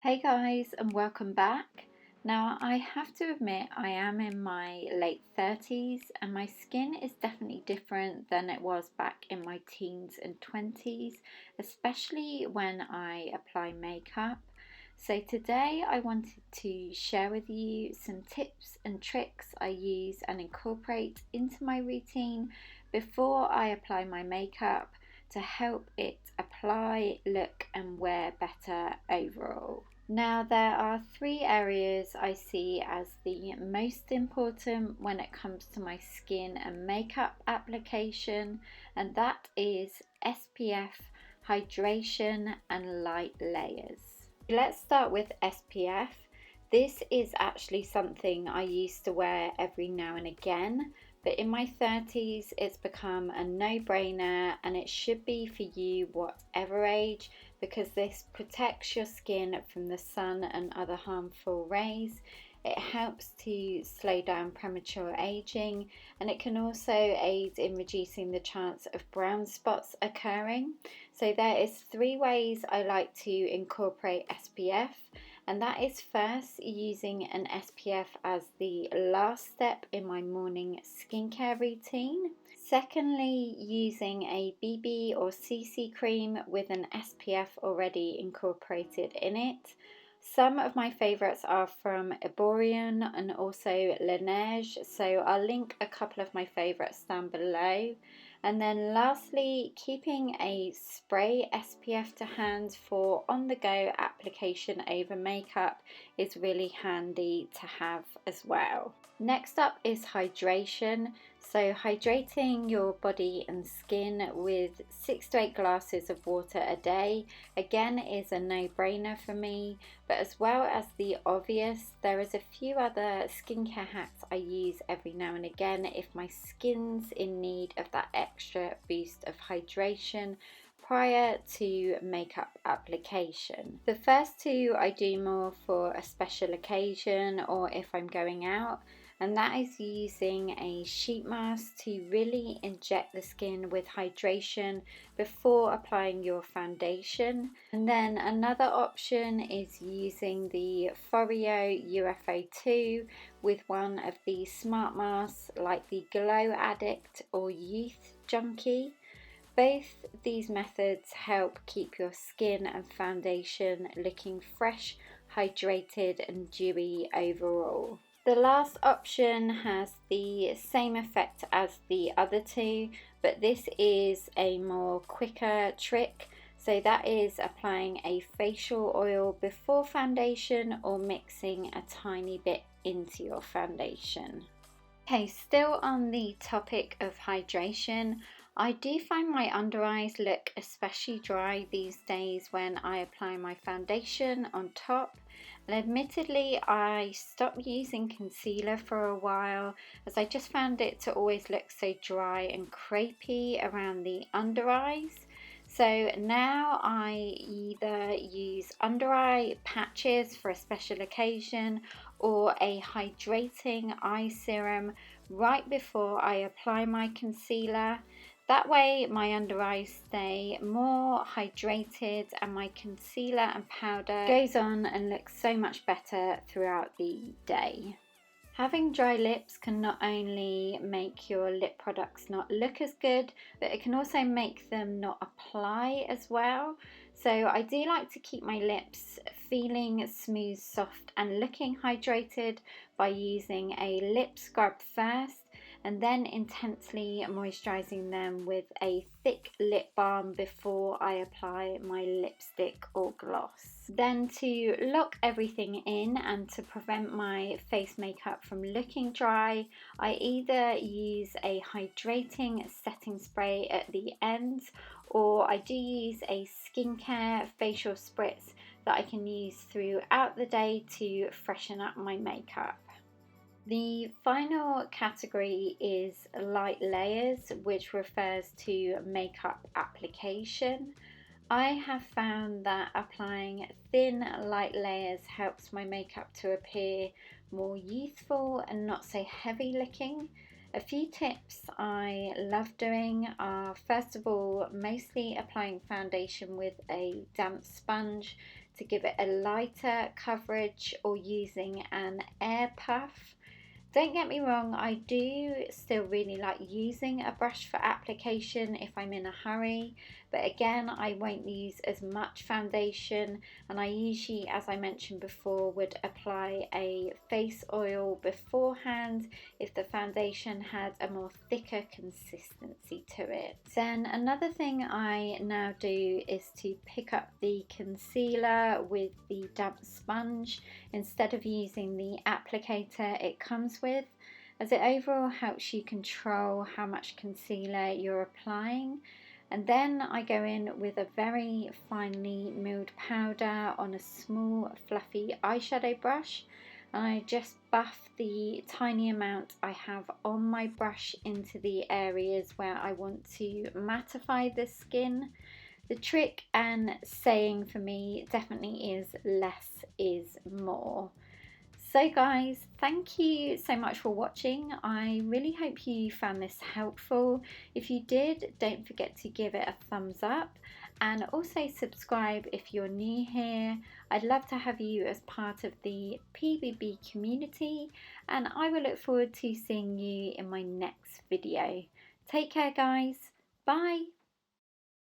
Hey guys, and welcome back. Now, I have to admit, I am in my late 30s and my skin is definitely different than it was back in my teens and 20s, especially when I apply makeup. So today I wanted to share with you some tips and tricks I use and incorporate into my routine before I apply my makeup to help it apply, look and wear better overall. Now, there are three areas I see as the most important when it comes to my skin and makeup application, and that is SPF, hydration and light layers. Let's start with SPF. This is actually something I used to wear every now and again, but in my 30s it's become a no-brainer, and it should be for you whatever age, because this protects your skin from the sun and other harmful rays. It helps to slow down premature aging, and it can also aid in reducing the chance of brown spots occurring. So there is three ways I like to incorporate SPF, and that is first using an SPF as the last step in my morning skincare routine. Secondly, using a BB or CC cream with an SPF already incorporated in it. Some of my favourites are from Biore and also Laneige, so I'll link a couple of my favourites down below. And then lastly, keeping a spray SPF to hand for on-the-go application over makeup is really handy to have as well. Next up is hydration. So hydrating your body and skin with 6 to 8 glasses of water a day, again, is a no-brainer for me. But as well as the obvious, there is a few other skincare hacks I use every now and again if my skin's in need of that extra boost of hydration prior to makeup application. The first two I do more for a special occasion or if I'm going out, and that is using a sheet mask to really inject the skin with hydration before applying your foundation. And then another option is using the Biore UFO 2 with one of the smart masks like the Glow Addict or Youth Junkie. Both these methods help keep your skin and foundation looking fresh, hydrated and dewy overall. The last option has the same effect as the other two, but this is a more quicker trick. So that is applying a facial oil before foundation or mixing a tiny bit into your foundation. Okay, still on the topic of hydration, I do find my under eyes look especially dry these days when I apply my foundation on top. And admittedly, I stopped using concealer for a while as I just found it to always look so dry and crepey around the under eyes. So now I either use under eye patches for a special occasion or a hydrating eye serum right before I apply my concealer. That way my under eyes stay more hydrated and my concealer and powder goes on and looks so much better throughout the day. Having dry lips can not only make your lip products not look as good, but it can also make them not apply as well. So I do like to keep my lips feeling smooth, soft and looking hydrated by using a lip scrub first and then intensely moisturizing them with a thick lip balm before I apply my lipstick or gloss. Then to lock everything in and to prevent my face makeup from looking dry, I either use a hydrating setting spray at the ends, or I do use a skincare facial spritz that I can use throughout the day to freshen up my makeup. The final category is light layers, which refers to makeup application. I have found that applying thin light layers helps my makeup to appear more youthful and not so heavy looking. A few tips I love doing are, first of all, mostly applying foundation with a damp sponge to give it a lighter coverage or using an air puff. Don't get me wrong, I do still really like using a brush for application if I'm in a hurry, but again, I won't use as much foundation, and I usually, as I mentioned before, would apply a face oil beforehand if the foundation had a more thicker consistency to it. Then another thing I now do is to pick up the concealer with the damp sponge instead of using the applicator it comes with, as it overall helps you control how much concealer you're applying. And then I go in with a very finely milled powder on a small fluffy eyeshadow brush, and I just buff the tiny amount I have on my brush into the areas where I want to mattify the skin. The trick and saying for me definitely is less is more. So guys, thank you so much for watching. I really hope you found this helpful. If you did, don't forget to give it a thumbs up and also subscribe if you're new here. I'd love to have you as part of the PBB community, and I will look forward to seeing you in my next video. Take care guys. Bye.